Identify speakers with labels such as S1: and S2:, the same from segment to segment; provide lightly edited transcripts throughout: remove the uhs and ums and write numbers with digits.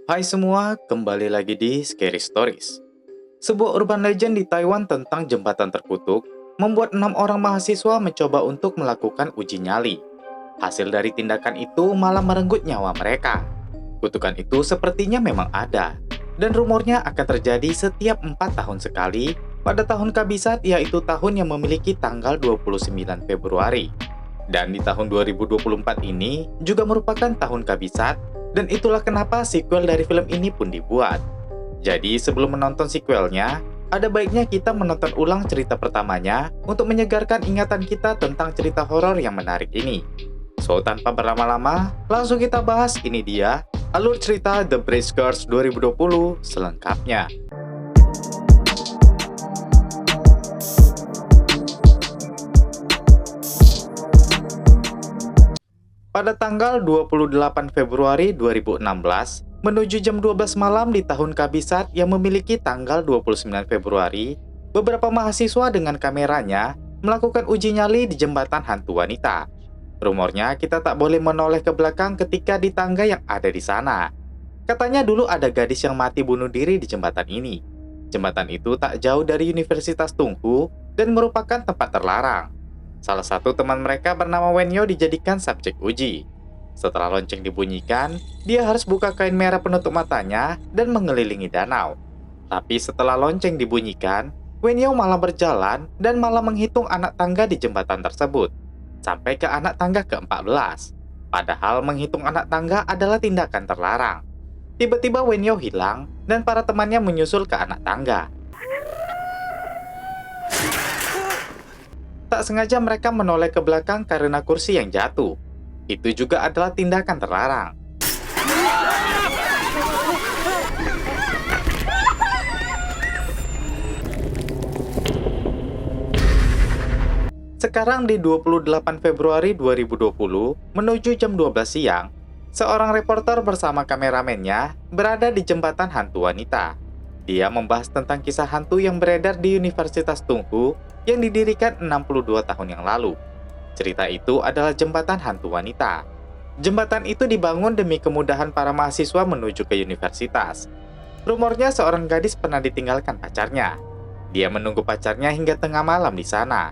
S1: Hai semua, kembali lagi di Scary Stories. Sebuah urban legend di Taiwan tentang jembatan terkutuk membuat 6 orang mahasiswa mencoba untuk melakukan uji nyali. Hasil dari tindakan itu malah merenggut nyawa mereka. Kutukan itu sepertinya memang ada, dan rumornya akan terjadi setiap 4 tahun sekali pada tahun kabisat, yaitu tahun yang memiliki tanggal 29 Februari. Dan di tahun 2024 ini juga merupakan tahun kabisat, dan itulah kenapa sequel dari film ini pun dibuat. Jadi sebelum menonton sequelnya, ada baiknya kita menonton ulang cerita pertamanya untuk menyegarkan ingatan kita tentang cerita horor yang menarik ini. So, tanpa berlama-lama, langsung kita bahas. Ini dia alur cerita The Braziers 2020 selengkapnya. Pada tanggal 28 Februari 2016, menuju jam 12 malam di tahun kabisat yang memiliki tanggal 29 Februari, beberapa mahasiswa dengan kameranya melakukan uji nyali di jembatan hantu wanita. Rumornya kita tak boleh menoleh ke belakang ketika di tangga yang ada di sana. Katanya dulu ada gadis yang mati bunuh diri di jembatan ini. Jembatan itu tak jauh dari Universitas Tungku dan merupakan tempat terlarang. Salah satu teman mereka bernama Wenyo dijadikan subjek uji. Setelah lonceng dibunyikan, dia harus buka kain merah penutup matanya dan mengelilingi danau. Tapi setelah lonceng dibunyikan, Wenyo malah berjalan dan malah menghitung anak tangga di jembatan tersebut, sampai ke anak tangga ke-14. Padahal menghitung anak tangga adalah tindakan terlarang. Tiba-tiba Wenyo hilang dan para temannya menyusul ke anak tangga. Tak sengaja mereka menoleh ke belakang karena kursi yang jatuh. Itu juga adalah tindakan terlarang. Sekarang di 28 Februari 2020, menuju jam 12 siang, seorang reporter bersama kameramennya berada di jembatan hantu wanita. Dia membahas tentang kisah hantu yang beredar di Universitas Tungku yang didirikan 62 tahun yang lalu. Cerita itu adalah jembatan hantu wanita. Jembatan itu dibangun demi kemudahan para mahasiswa menuju ke universitas. Rumornya seorang gadis pernah ditinggalkan pacarnya. Dia menunggu pacarnya hingga tengah malam di sana.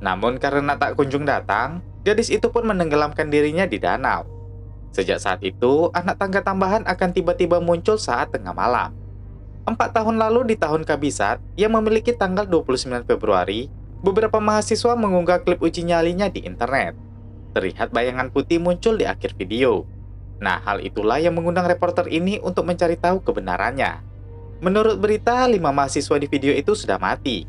S1: Namun karena tak kunjung datang, gadis itu pun menenggelamkan dirinya di danau. Sejak saat itu, anak tangga tambahan akan tiba-tiba muncul saat tengah malam. 4 tahun lalu di tahun kabisat yang memiliki tanggal 29 Februari, beberapa mahasiswa mengunggah klip uji nyalinya di internet. Terlihat bayangan putih muncul di akhir video. Nah, hal itulah yang mengundang reporter ini untuk mencari tahu kebenarannya. Menurut berita, 5 mahasiswa di video itu sudah mati.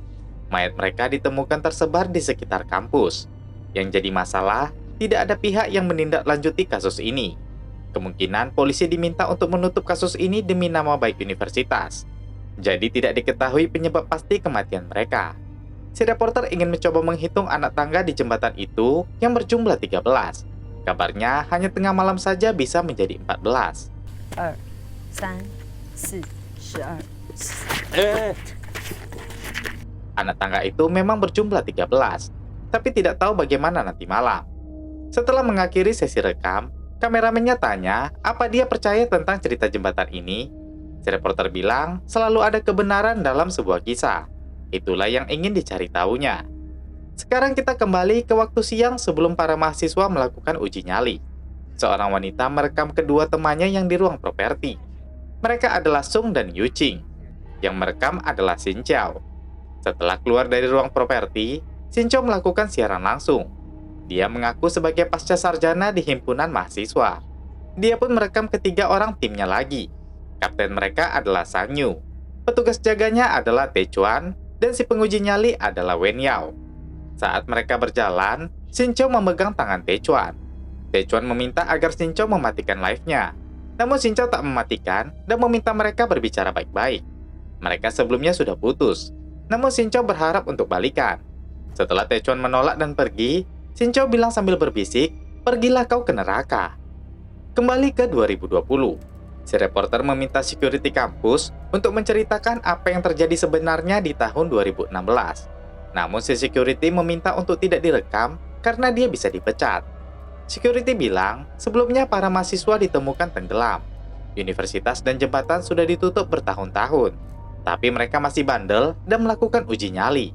S1: Mayat mereka ditemukan tersebar di sekitar kampus. Yang jadi masalah, tidak ada pihak yang menindaklanjuti kasus ini. Kemungkinan polisi diminta untuk menutup kasus ini demi nama baik universitas. Jadi tidak diketahui penyebab pasti kematian mereka. Si reporter ingin mencoba menghitung anak tangga di jembatan itu yang berjumlah 13. Kabarnya hanya tengah malam saja bisa menjadi 14.
S2: 2、3、4、12。Anak
S1: tangga itu memang berjumlah 13, tapi tidak tahu bagaimana nanti malam. Setelah mengakhiri sesi rekam, kameramennya tanya apa dia percaya tentang cerita jembatan ini. Si reporter bilang selalu ada kebenaran dalam sebuah kisah. Itulah yang ingin dicari tahunya. Sekarang kita kembali ke waktu siang sebelum para mahasiswa melakukan uji nyali. Seorang wanita merekam kedua temannya yang di ruang properti. Mereka adalah Sung dan Yu Qing. Yang merekam adalah Xin Chao. Setelah keluar dari ruang properti, Xin Chao melakukan siaran langsung. Dia mengaku sebagai pasca sarjana di himpunan mahasiswa. Dia pun merekam ketiga orang timnya lagi. Kapten mereka adalah Sang Yu. Petugas jaganya adalah Te Chuan, dan si penguji nyali adalah Wen Yao. Saat mereka berjalan, Xin Chao memegang tangan Te Chuan. Te Chuan meminta agar Xin Chao mematikan live-nya. Namun Xin Chao tak mematikan dan meminta mereka berbicara baik-baik. Mereka sebelumnya sudah putus. Namun Xin Chao berharap untuk balikan. Setelah Te Chuan menolak dan pergi, Xin Chao bilang sambil berbisik, "Pergilah kau ke neraka." Kembali ke 2020. Si reporter meminta security kampus untuk menceritakan apa yang terjadi sebenarnya di tahun 2016. Namun si security meminta untuk tidak direkam karena dia bisa dipecat. Security bilang sebelumnya para mahasiswa ditemukan tenggelam. Universitas dan jembatan sudah ditutup bertahun-tahun, tapi mereka masih bandel dan melakukan uji nyali.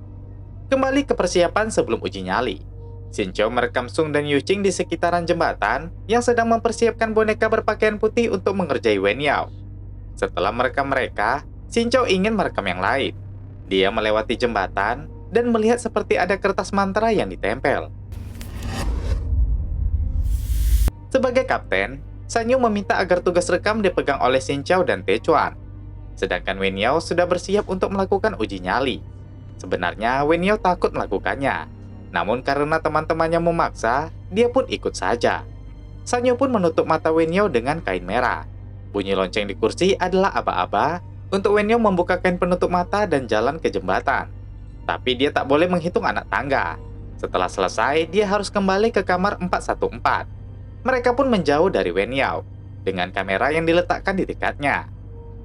S1: Kembali ke persiapan sebelum uji nyali. Xinqiu merekam Sung dan Yuqing di sekitaran jembatan yang sedang mempersiapkan boneka berpakaian putih untuk mengerjai Wen Yao. Setelah merekam mereka, Xinqiu ingin merekam yang lain. Dia melewati jembatan dan melihat seperti ada kertas mantra yang ditempel. Sebagai kapten, Sanyu meminta agar tugas rekam dipegang oleh Xinqiu dan Techuan. Sedangkan Wen Yao sudah bersiap untuk melakukan uji nyali. Sebenarnya Wen Yao takut melakukannya. Namun karena teman-temannya memaksa, dia pun ikut saja. Sanyu pun menutup mata Wen Yao dengan kain merah. Bunyi lonceng di kursi adalah aba-aba untuk Wen Yao membuka kain penutup mata dan jalan ke jembatan. Tapi dia tak boleh menghitung anak tangga. Setelah selesai, dia harus kembali ke kamar 414. Mereka pun menjauh dari Wen Yao dengan kamera yang diletakkan di dekatnya.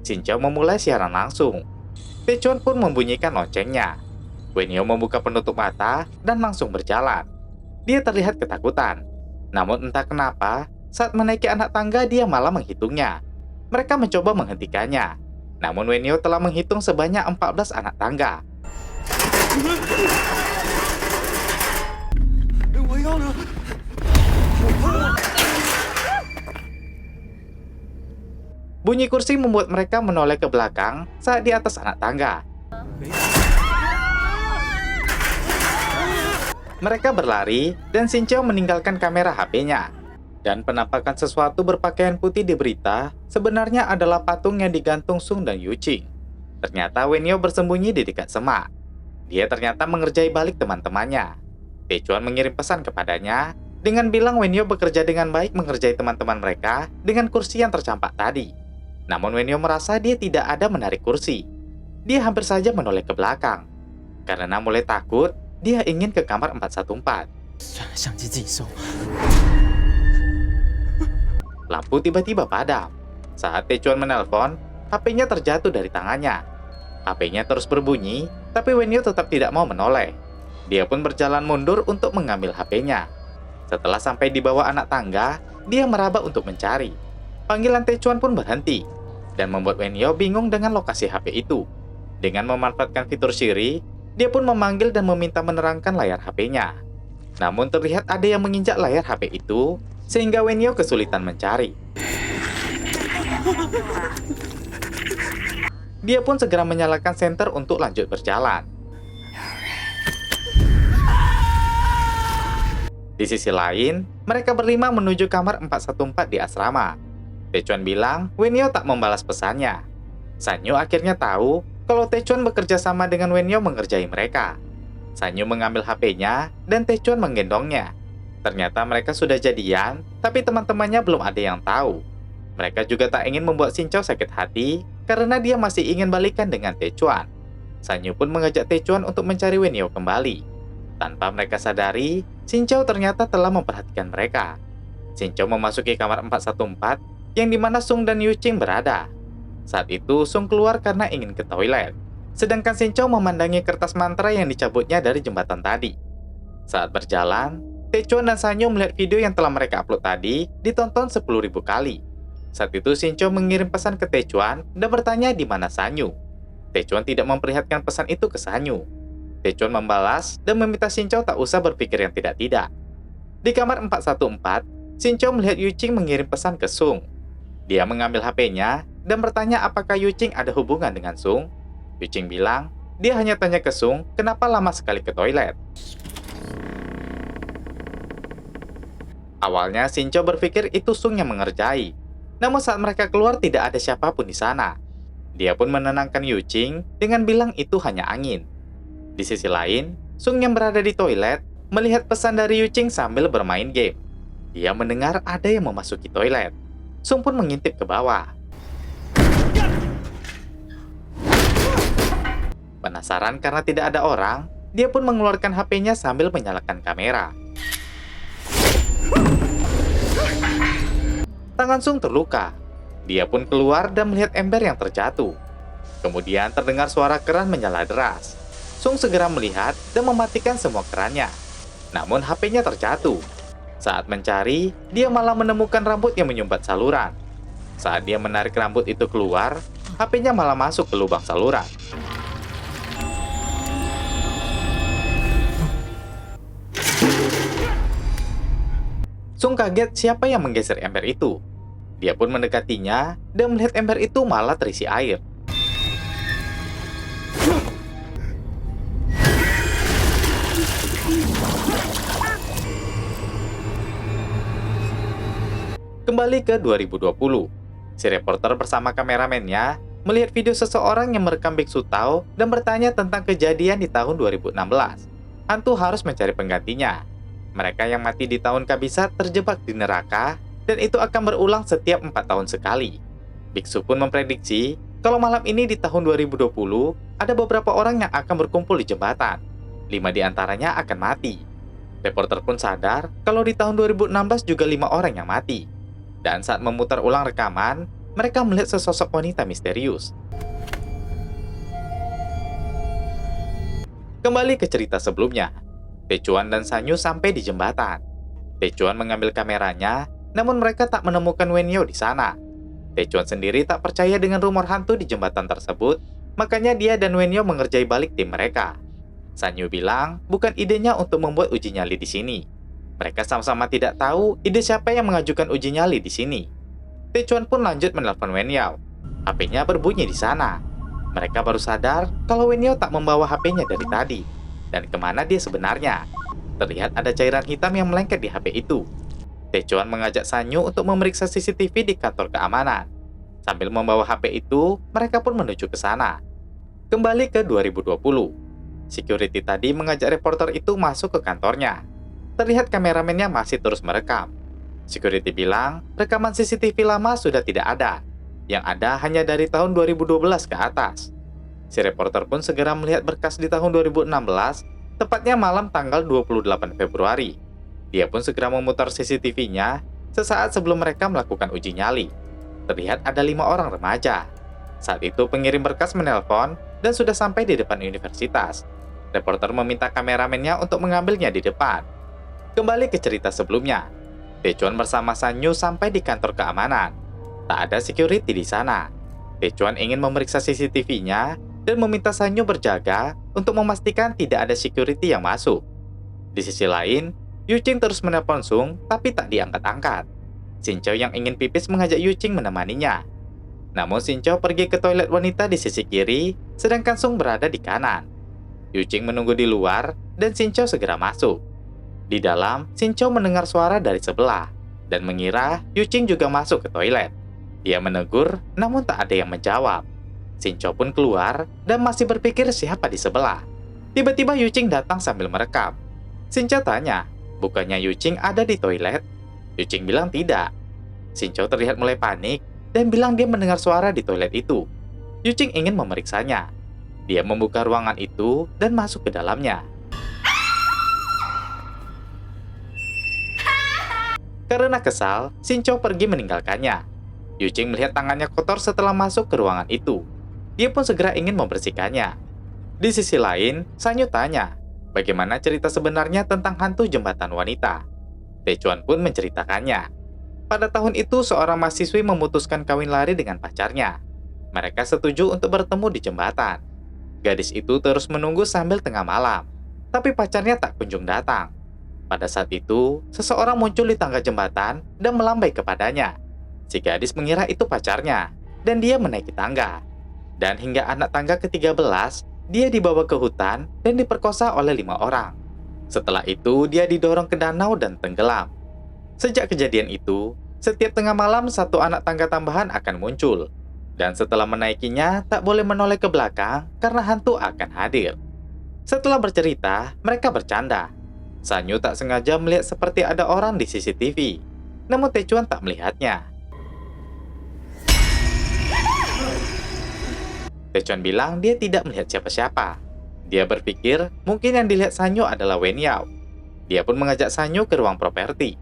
S1: Xinqiu memulai siaran langsung. Techuan pun membunyikan loncengnya. Wen Yao membuka penutup mata dan langsung berjalan. Dia terlihat ketakutan. Namun entah kenapa, saat menaiki anak tangga dia malah menghitungnya. Mereka mencoba menghentikannya. Namun Wen Yao telah menghitung sebanyak 14 anak tangga. Bunyi kursi membuat mereka menoleh ke belakang saat di atas anak tangga. Mereka berlari dan Xinqiu meninggalkan kamera HP-nya. Dan penampakan sesuatu berpakaian putih di berita sebenarnya adalah patung yang digantung Sung dan Yuqing. Ternyata Wen Yao bersembunyi di dekat semak. Dia ternyata mengerjai balik teman-temannya. Techuan mengirim pesan kepadanya dengan bilang Wen Yao bekerja dengan baik mengerjai teman-teman mereka dengan kursi yang tercampak tadi. Namun Wen Yao merasa dia tidak ada menarik kursi. Dia hampir saja menoleh ke belakang. Karena mulai takut, dia ingin ke kamar 414. Lampu tiba-tiba padam. Saat Techuan menelpon, HP-nya terjatuh dari tangannya. HP-nya terus berbunyi, tapi Wen Yao tetap tidak mau menoleh. Dia pun berjalan mundur untuk mengambil HP-nya. Setelah sampai di bawah anak tangga, dia meraba untuk mencari. Panggilan Techuan pun berhenti, dan membuat Wen Yao bingung dengan lokasi HP itu. Dengan memanfaatkan fitur Siri, dia pun memanggil dan meminta menerangkan layar HP-nya. Namun terlihat ada yang menginjak layar HP itu, sehingga Wen Yao kesulitan mencari. Dia pun segera menyalakan senter untuk lanjut berjalan. Di sisi lain, mereka berlima menuju kamar 414 di asrama. Techuan bilang Wen Yao tak membalas pesannya. Sanyu akhirnya tahu kalau Techuan bekerja sama dengan Wen Yao mengerjai mereka. Sanyu mengambil HP-nya dan Techuan menggendongnya. Ternyata mereka sudah jadian, tapi teman-temannya belum ada yang tahu. Mereka juga tak ingin membuat Xinqiu sakit hati karena dia masih ingin balikan dengan Techuan. Sanyu pun mengajak Techuan untuk mencari Wen Yao kembali. Tanpa mereka sadari, Xinqiu ternyata telah memperhatikan mereka. Xinqiu memasuki kamar 414 yang dimana Sung dan Yuqing berada. Saat itu Sung keluar karena ingin ke toilet. Sedangkan Xinqiu memandangi kertas mantra yang dicabutnya dari jembatan tadi. Saat berjalan, Techuan dan Sanyu melihat video yang telah mereka upload tadi ditonton 10.000 kali. Saat itu Xinqiu mengirim pesan ke Techuan dan bertanya di mana Sanyu. Techuan tidak memperlihatkan pesan itu ke Sanyu. Techuan membalas dan meminta Xinqiu tak usah berpikir yang tidak-tidak. Di kamar 414, Xinqiu melihat Yuqing mengirim pesan ke Sung. Dia mengambil HP-nya dan bertanya apakah Yuqing ada hubungan dengan Sung. Yuqing bilang, dia hanya tanya ke Sung kenapa lama sekali ke toilet. Awalnya Xinqiu berpikir itu Sung yang mengerjai. Namun saat mereka keluar tidak ada siapapun di sana. Dia pun menenangkan Yuqing dengan bilang itu hanya angin. Di sisi lain, Sung yang berada di toilet melihat pesan dari Yuqing sambil bermain game. Dia mendengar ada yang memasuki toilet. Sung pun mengintip ke bawah. Penasaran karena tidak ada orang, dia pun mengeluarkan HP-nya sambil menyalakan kamera. Tangan Sung terluka. Dia pun keluar dan melihat ember yang terjatuh. Kemudian terdengar suara keran menyala deras. Sung segera melihat dan mematikan semua kerannya. Namun HP-nya terjatuh. Saat mencari, dia malah menemukan rambut yang menyumbat saluran. Saat dia menarik rambut itu keluar, HP-nya malah masuk ke lubang saluran. Sung kaget siapa yang menggeser ember itu. Dia pun mendekatinya dan melihat ember itu malah terisi air. Kembali ke 2020, si reporter bersama kameramennya melihat video seseorang yang merekam Biksu Tao dan bertanya tentang kejadian di tahun 2016. Hantu harus mencari penggantinya. Mereka yang mati di tahun kabisat terjebak di neraka, dan itu akan berulang setiap 4 tahun sekali. Biksu pun memprediksi kalau malam ini di tahun 2020, ada beberapa orang yang akan berkumpul di jembatan. 5 di antaranya akan mati. Reporter pun sadar kalau di tahun 2016 juga 5 orang yang mati. Dan saat memutar ulang rekaman, mereka melihat sesosok wanita misterius. Kembali ke cerita sebelumnya. Taechuan dan Sanyu sampai di jembatan. Taechuan mengambil kameranya, namun mereka tak menemukan Wenyo di sana. Taechuan sendiri tak percaya dengan rumor hantu di jembatan tersebut, makanya dia dan Wenyo mengerjai balik tim mereka. Sanyu bilang bukan idenya untuk membuat uji nyali di sini. Mereka sama-sama tidak tahu ide siapa yang mengajukan uji nyali di sini. Taechuan pun lanjut menelpon Wenyo. HP-nya berbunyi di sana. Mereka baru sadar kalau Wenyo tak membawa HP-nya dari tadi. Dan kemana dia sebenarnya? Terlihat ada cairan hitam yang melengket di HP itu. Taechuan mengajak Sanyu untuk memeriksa CCTV di kantor keamanan. Sambil membawa HP itu, mereka pun menuju ke sana. Kembali ke 2020. Security tadi mengajak reporter itu masuk ke kantornya. Terlihat kameramennya masih terus merekam. Security bilang, rekaman CCTV lama sudah tidak ada. Yang ada hanya dari tahun 2012 ke atas. Si reporter pun segera melihat berkas di tahun 2016, tepatnya malam tanggal 28 Februari. Dia pun segera memutar CCTV-nya sesaat sebelum mereka melakukan uji nyali. Terlihat ada 5 orang remaja. Saat itu pengirim berkas menelpon dan sudah sampai di depan universitas. Reporter meminta kameramennya untuk mengambilnya di depan. Kembali ke cerita sebelumnya. Taechuan bersama Sanyu sampai di kantor keamanan. Tak ada security di sana. Taechuan ingin memeriksa CCTV-nya dan meminta Sanyu berjaga untuk memastikan tidak ada security yang masuk. Di sisi lain, Yuqing terus menelpon Sung tapi tak diangkat-angkat. Shincho yang ingin pipis mengajak Yuqing menemaninya. Namun Shincho pergi ke toilet wanita di sisi kiri, sedangkan Sung berada di kanan. Yuqing menunggu di luar dan Shincho segera masuk. Di dalam, Shincho mendengar suara dari sebelah dan mengira Yuqing juga masuk ke toilet. Dia menegur, namun tak ada yang menjawab. Shincho pun keluar dan masih berpikir siapa di sebelah. Tiba-tiba Yuqing datang sambil merekam. Shincho tanya, bukannya Yuqing ada di toilet? Yuqing bilang tidak. Shincho terlihat mulai panik dan bilang dia mendengar suara di toilet itu. Yuqing ingin memeriksanya. Dia membuka ruangan itu dan masuk ke dalamnya. Karena kesal, Shincho pergi meninggalkannya. Yuqing melihat tangannya kotor setelah masuk ke ruangan itu. Dia pun segera ingin membersihkannya. Di sisi lain, Sanyu tanya, bagaimana cerita sebenarnya tentang hantu jembatan wanita. Taechuan pun menceritakannya. Pada tahun itu, seorang mahasiswi memutuskan kawin lari dengan pacarnya. Mereka setuju untuk bertemu di jembatan. Gadis itu terus menunggu sambil tengah malam, tapi pacarnya tak kunjung datang. Pada saat itu, seseorang muncul di tangga jembatan dan melambai kepadanya. Si gadis mengira itu pacarnya, dan dia menaiki tangga. Dan hingga anak tangga ke-13, dia dibawa ke hutan dan diperkosa oleh 5 orang. Setelah itu, dia didorong ke danau dan tenggelam. Sejak kejadian itu, setiap tengah malam satu anak tangga tambahan akan muncul. Dan setelah menaikinya, tak boleh menoleh ke belakang karena hantu akan hadir. Setelah bercerita, mereka bercanda. Sanyu tak sengaja melihat seperti ada orang di CCTV. Namun Taechuan tak melihatnya. Taechuan bilang dia tidak melihat siapa-siapa. Dia berpikir mungkin yang dilihat Sanyu adalah Wen Yao. Dia pun mengajak Sanyu ke ruang properti.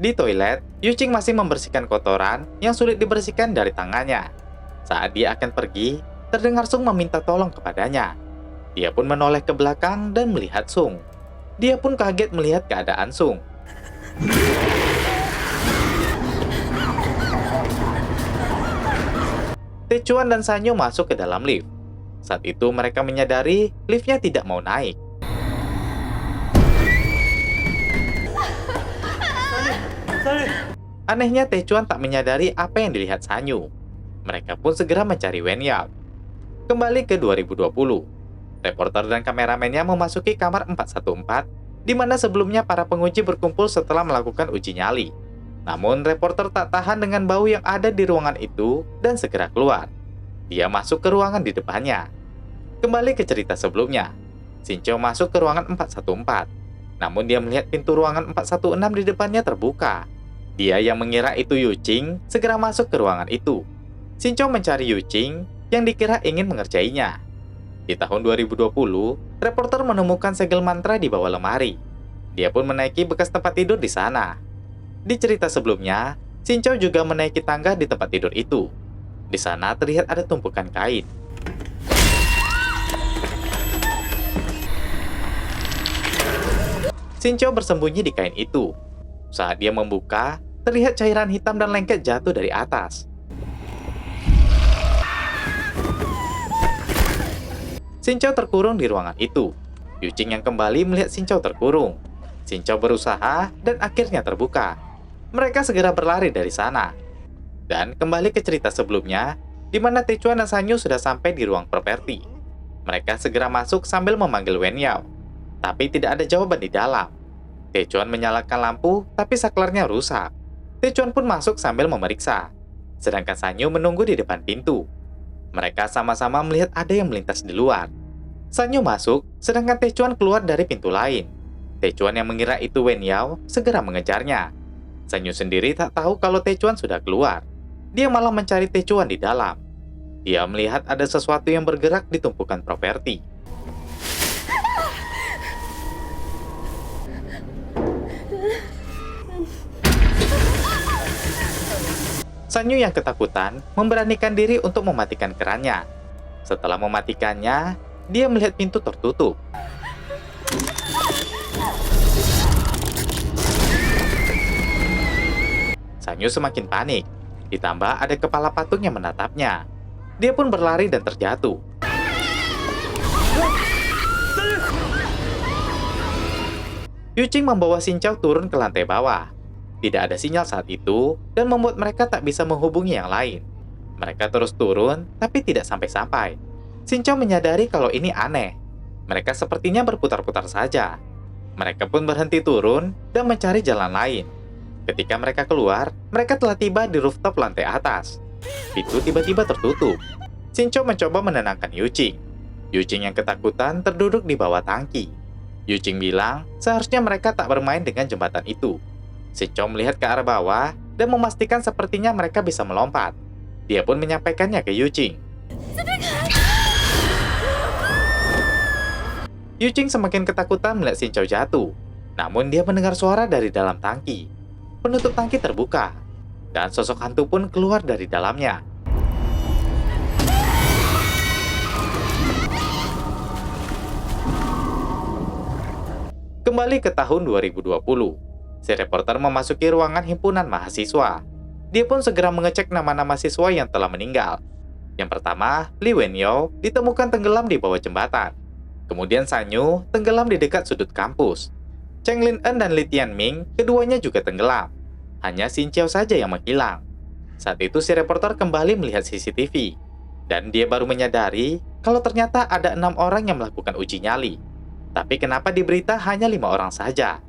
S1: Di toilet, Yuqing masih membersihkan kotoran yang sulit dibersihkan dari tangannya. Saat dia akan pergi, terdengar Sung meminta tolong kepadanya. Dia pun menoleh ke belakang dan melihat Sung. Dia pun kaget melihat keadaan Sung. Techuan dan Sanyo masuk ke dalam lift. Saat itu mereka menyadari liftnya tidak mau naik. Anehnya Techuan tak menyadari apa yang dilihat Sanyo. Mereka pun segera mencari Wen Yao. Kembali ke 2020. Reporter dan kameramennya memasuki kamar 414, di mana sebelumnya para penguji berkumpul setelah melakukan uji nyali. Namun, reporter tak tahan dengan bau yang ada di ruangan itu dan segera keluar. Dia masuk ke ruangan di depannya. Kembali ke cerita sebelumnya. Shincho masuk ke ruangan 414. Namun dia melihat pintu ruangan 416 di depannya terbuka. Dia yang mengira itu Yu Qing segera masuk ke ruangan itu. Shincho mencari Yu Qing yang dikira ingin mengerjainya. Di tahun 2020, reporter menemukan segel mantra di bawah lemari. Dia pun menaiki bekas tempat tidur di sana. Di cerita sebelumnya, Shincho juga menaiki tangga di tempat tidur itu. Di sana terlihat ada tumpukan kain. Shincho bersembunyi di kain itu. Saat dia membuka, terlihat cairan hitam dan lengket jatuh dari atas. Shincho terkurung di ruangan itu. Yu Qing yang kembali melihat Shincho terkurung. Shincho berusaha dan akhirnya terbuka. Mereka segera berlari dari sana. Dan kembali ke cerita sebelumnya, di mana Techuan dan Sanyo sudah sampai di ruang properti. Mereka segera masuk sambil memanggil Wen Yao. Tapi tidak ada jawaban di dalam. Techuan menyalakan lampu, tapi saklarnya rusak. Techuan pun masuk sambil memeriksa. Sedangkan Sanyo menunggu di depan pintu. Mereka sama-sama melihat ada yang melintas di luar. Sanyo masuk, sedangkan Techuan keluar dari pintu lain. Techuan yang mengira itu Wen Yao segera mengejarnya. Sanyo sendiri tak tahu kalau Techuan sudah keluar. Dia malah mencari Techuan di dalam. Dia melihat ada sesuatu yang bergerak di tumpukan properti. Sanyo yang ketakutan memberanikan diri untuk mematikan kerannya. Setelah mematikannya, dia melihat pintu tertutup. Sanyo semakin panik, ditambah ada kepala patung yang menatapnya. Dia pun berlari dan terjatuh. Yu Qing membawa Shincho turun ke lantai bawah. Tidak ada sinyal saat itu dan membuat mereka tak bisa menghubungi yang lain. Mereka terus turun, tapi tidak sampai-sampai. Shincho menyadari kalau ini aneh. Mereka sepertinya berputar-putar saja. Mereka pun berhenti turun dan mencari jalan lain. Ketika mereka keluar, mereka telah tiba di rooftop lantai atas. Pintu tiba-tiba tertutup. Shincho mencoba menenangkan Yu Qing. Yu Qing yang ketakutan terduduk di bawah tangki. Yu Qing bilang seharusnya mereka tak bermain dengan jembatan itu. Shincho melihat ke arah bawah dan memastikan sepertinya mereka bisa melompat. Dia pun menyampaikannya ke Yu Qing. Yu Qing semakin ketakutan melihat Shincho jatuh. Namun dia mendengar suara dari dalam tangki. Penutup tangki terbuka, dan sosok hantu pun keluar dari dalamnya. Kembali ke tahun 2020. Si reporter memasuki ruangan himpunan mahasiswa. Dia pun segera mengecek nama-nama siswa yang telah meninggal. Yang pertama, Li Wenyao ditemukan tenggelam di bawah jembatan. Kemudian Sanyo tenggelam di dekat sudut kampus. Cheng Lin-en dan Li Tianming keduanya juga tenggelam. Hanya Xin Chiao saja yang menghilang. Saat itu si reporter kembali melihat CCTV. Dan dia baru menyadari kalau ternyata ada 6 orang yang melakukan uji nyali. Tapi kenapa di berita hanya 5 orang saja?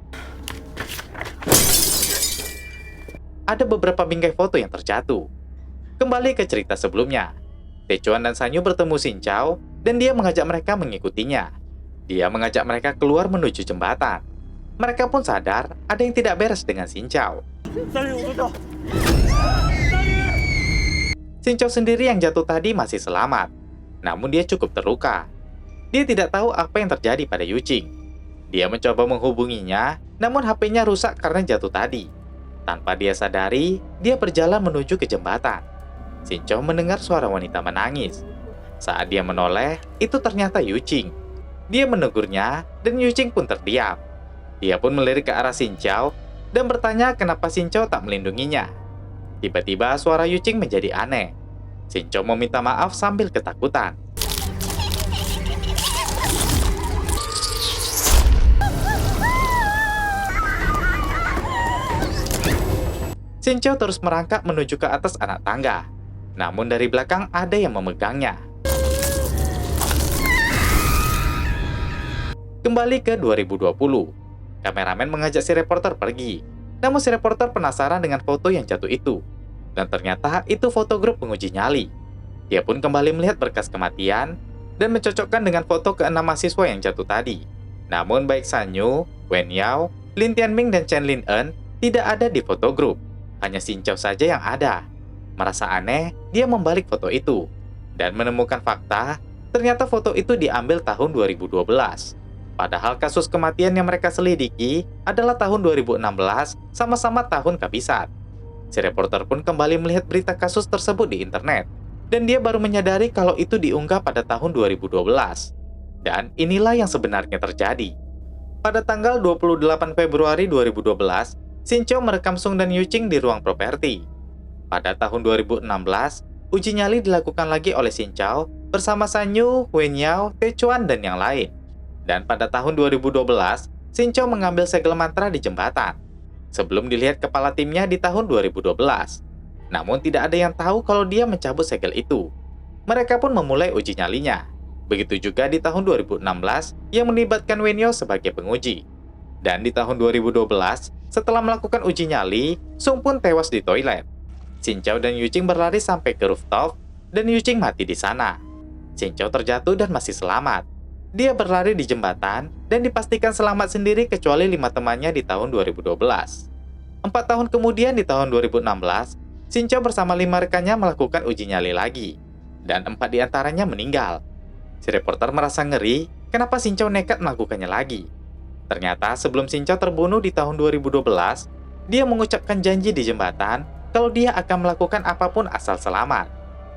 S1: Ada beberapa bingkai foto yang terjatuh. Kembali ke cerita sebelumnya. Techuan dan Sanyo bertemu Xin Chao dan dia mengajak mereka mengikutinya. Dia mengajak mereka keluar menuju jembatan. Mereka pun sadar ada yang tidak beres dengan Xin Chao. Xin Chao sendiri yang jatuh tadi masih selamat. Namun dia cukup terluka. Dia tidak tahu apa yang terjadi pada Yu Qing. Dia mencoba menghubunginya, namun HP-nya rusak karena jatuh tadi. Tanpa dia sadari, dia berjalan menuju ke jembatan. Shincho mendengar suara wanita menangis. Saat dia menoleh, itu ternyata Yu Qing. Dia menegurnya, dan Yu Qing pun terdiam. Dia pun melirik ke arah Shincho dan bertanya kenapa Shincho tak melindunginya. Tiba-tiba suara Yu Qing menjadi aneh. Shin-Chow meminta maaf sambil ketakutan. Shin-Chow terus merangkak menuju ke atas anak tangga. Namun dari belakang ada yang memegangnya. Kembali ke 2020. Kameramen mengajak si reporter pergi. Namun si reporter penasaran dengan foto yang jatuh itu. Dan ternyata itu foto grup penguji nyali. Dia pun kembali melihat berkas kematian dan mencocokkan dengan foto ke-6 mahasiswa yang jatuh tadi. Namun baik Sanyu, Wen Yao, Lin Tianming, dan Chen Lin-en tidak ada di foto grup. Hanya Shin-Chow saja yang ada. Merasa aneh, dia membalik foto itu. Dan menemukan fakta, ternyata foto itu diambil tahun 2012. Padahal kasus kematian yang mereka selidiki adalah tahun 2016, sama-sama tahun kabisat. Si reporter pun kembali melihat berita kasus tersebut di internet. Dan dia baru menyadari kalau itu diunggah pada tahun 2012. Dan inilah yang sebenarnya terjadi. Pada tanggal 28 Februari 2012, Shin-Chow merekam Sung dan Yu-Ching di ruang properti. Pada tahun 2016, uji nyali dilakukan lagi oleh Shin-Chow bersama Sanyu, Wen Yao, Taechuan, dan yang lain. Dan pada tahun 2012, Shin-Chow mengambil segel mantra di jembatan. Sebelum dilihat kepala timnya di tahun 2012. Namun tidak ada yang tahu kalau dia mencabut segel itu. Mereka pun memulai uji nyalinya. Begitu juga di tahun 2016 yang melibatkan Wen Yao sebagai penguji. Dan di tahun 2012, setelah melakukan uji nyali, Sung pun tewas di toilet. Shin-Chow dan Yu-Ching berlari sampai ke rooftop, dan Yu-Ching mati di sana. Shin-Chow terjatuh dan masih selamat. Dia berlari di jembatan, dan dipastikan selamat sendiri kecuali 5 temannya di tahun 2012. 4 tahun kemudian di tahun 2016, Shin-Chow bersama 5 rekannya melakukan uji nyali lagi, dan 4 diantaranya meninggal. Si reporter merasa ngeri, kenapa Shin-Chow nekat melakukannya lagi. Ternyata sebelum Shin-Chow terbunuh di tahun 2012, dia mengucapkan janji di jembatan kalau dia akan melakukan apapun asal selamat.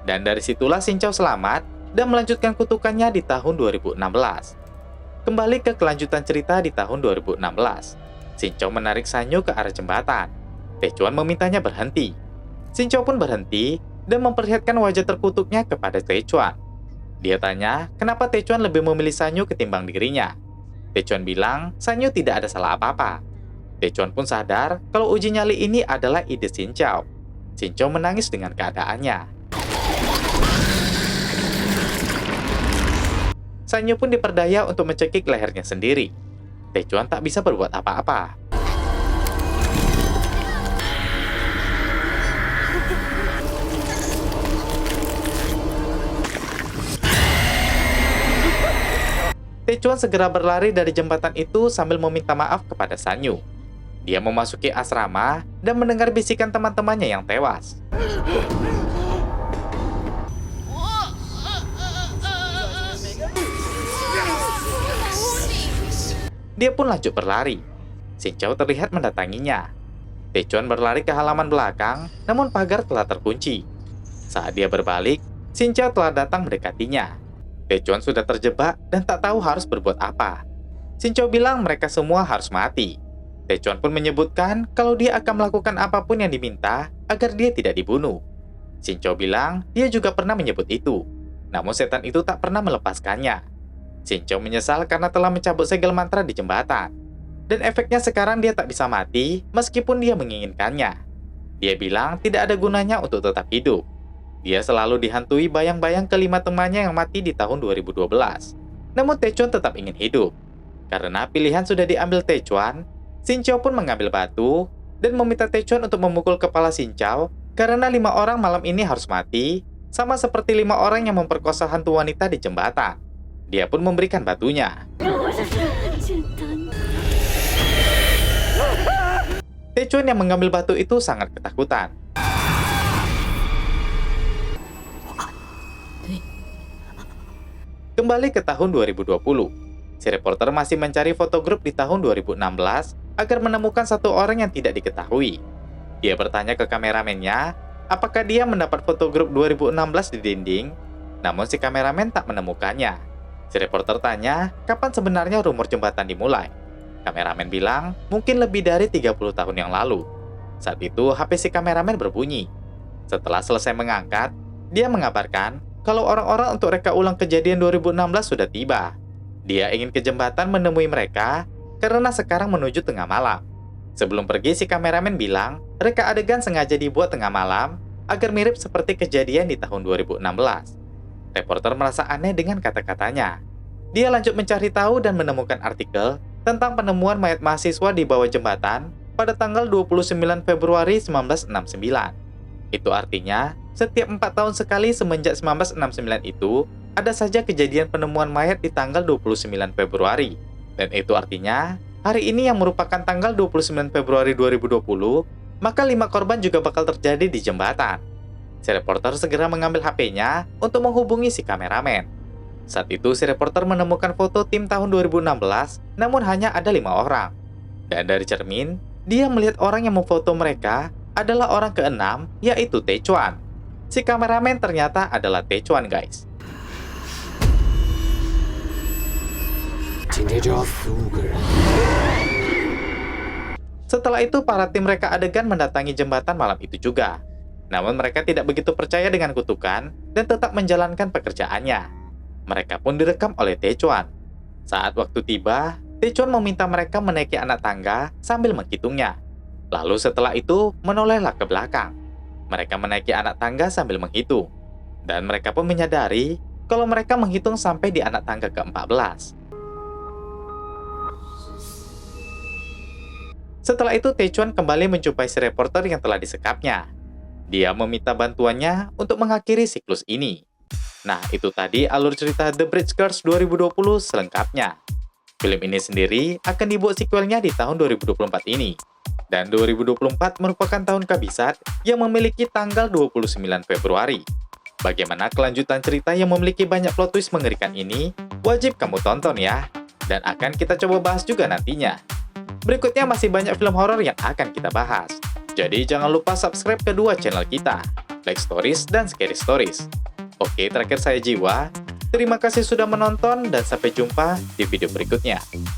S1: Dan dari situlah Shin-Chow selamat dan melanjutkan kutukannya di tahun 2016. Kembali ke kelanjutan cerita di tahun 2016. Shin-Chow menarik Sanyu ke arah jembatan. Taechuan memintanya berhenti. Shin-Chow pun berhenti dan memperlihatkan wajah terkutuknya kepada Taechuan. Dia tanya kenapa Taechuan lebih memilih Sanyu ketimbang dirinya. Taechuan bilang Sanyu tidak ada salah apa-apa. Taechuan pun sadar kalau uji nyali ini adalah ide Shin-Chow. Shin-Chow menangis dengan keadaannya. Sanyu pun diperdaya untuk mencekik lehernya sendiri. Taechuan tak bisa berbuat apa-apa. Taechuan segera berlari dari jembatan itu sambil meminta maaf kepada Sanyu. Dia memasuki asrama dan mendengar bisikan teman-temannya yang tewas. Dia pun lanjut berlari. Shin-Chow terlihat mendatanginya. Taechuan berlari ke halaman belakang, namun pagar telah terkunci. Saat dia berbalik, Shin-Chow telah datang mendekatinya. Taechuan sudah terjebak dan tak tahu harus berbuat apa. Shin-Chow bilang mereka semua harus mati. Taechuan pun menyebutkan kalau dia akan melakukan apapun yang diminta agar dia tidak dibunuh. Shin-Chow bilang dia juga pernah menyebut itu. Namun setan itu tak pernah melepaskannya. Shin-Chow menyesal karena telah mencabut segel mantra di jembatan. Dan efeknya sekarang dia tak bisa mati meskipun dia menginginkannya. Dia bilang tidak ada gunanya untuk tetap hidup. Dia selalu dihantui bayang-bayang kelima temannya yang mati di tahun 2012. Namun Taechuan tetap ingin hidup. Karena pilihan sudah diambil Taechuan, Shin-Chow pun mengambil batu dan meminta Taechuan untuk memukul kepala Shin-Chow karena 5 orang malam ini harus mati, sama seperti 5 orang yang memperkosa hantu wanita di jembatan. Dia pun memberikan batunya. Taechuan yang mengambil batu itu sangat ketakutan. Kembali ke tahun 2020, si reporter masih mencari foto grup di tahun 2016 agar menemukan satu orang yang tidak diketahui. Dia bertanya ke kameramennya, apakah dia mendapat foto grup 2016 di dinding, namun si kameramen tak menemukannya. Si reporter tanya, kapan sebenarnya rumor jembatan dimulai? Kameramen bilang, mungkin lebih dari 30 tahun yang lalu. Saat itu, HP si kameramen berbunyi. Setelah selesai mengangkat, Dia mengabarkan kalau orang-orang untuk reka ulang kejadian 2016 sudah tiba. Dia ingin ke jembatan menemui mereka karena sekarang menuju tengah malam. Sebelum pergi, si kameramen bilang reka adegan sengaja dibuat tengah malam agar mirip seperti kejadian di tahun 2016. Reporter merasa aneh dengan kata-katanya. Dia lanjut mencari tahu dan menemukan artikel tentang penemuan mayat mahasiswa di bawah jembatan pada tanggal 29 Februari 1969. Itu artinya, setiap 4 tahun sekali semenjak 1969 itu, ada saja kejadian penemuan mayat di tanggal 29 Februari. Dan itu artinya, hari ini yang merupakan tanggal 29 Februari 2020, maka 5 korban juga bakal terjadi di jembatan. Si reporter segera mengambil HP-nya untuk menghubungi si kameramen. Saat itu, si reporter menemukan foto tim tahun 2016, namun hanya ada 5 orang. Dan dari cermin, dia melihat orang yang memfoto mereka adalah orang ke-6, yaitu Taechuan. Si kameramen ternyata adalah Taechuan, guys. Setelah itu, para tim reka adegan mendatangi jembatan malam itu juga. Namun mereka tidak begitu percaya dengan kutukan dan tetap menjalankan pekerjaannya. Mereka pun direkam oleh Taechuan. Saat waktu tiba, Taechuan meminta mereka menaiki anak tangga sambil menghitungnya. Lalu setelah itu, menolehlah ke belakang. Mereka menaiki anak tangga sambil menghitung. Dan mereka pun menyadari kalau mereka menghitung sampai di anak tangga ke-14. Setelah itu, Taechuan kembali menjumpai si reporter yang telah disekapnya. Dia meminta bantuannya untuk mengakhiri siklus ini. Nah, itu tadi alur cerita The Bridge Curse 2020 selengkapnya. Film ini sendiri akan dibuat sequelnya di tahun 2024 ini. Dan 2024 merupakan tahun kabisat yang memiliki tanggal 29 Februari. Bagaimana kelanjutan cerita yang memiliki banyak plot twist mengerikan ini? Wajib kamu tonton ya. Dan akan kita coba bahas juga nantinya. Berikutnya masih banyak film horor yang akan kita bahas. Jadi jangan lupa subscribe kedua channel kita, Black Stories dan Scary Stories. Oke, terakhir saya Jiwa. Terima kasih sudah menonton dan sampai jumpa di video berikutnya.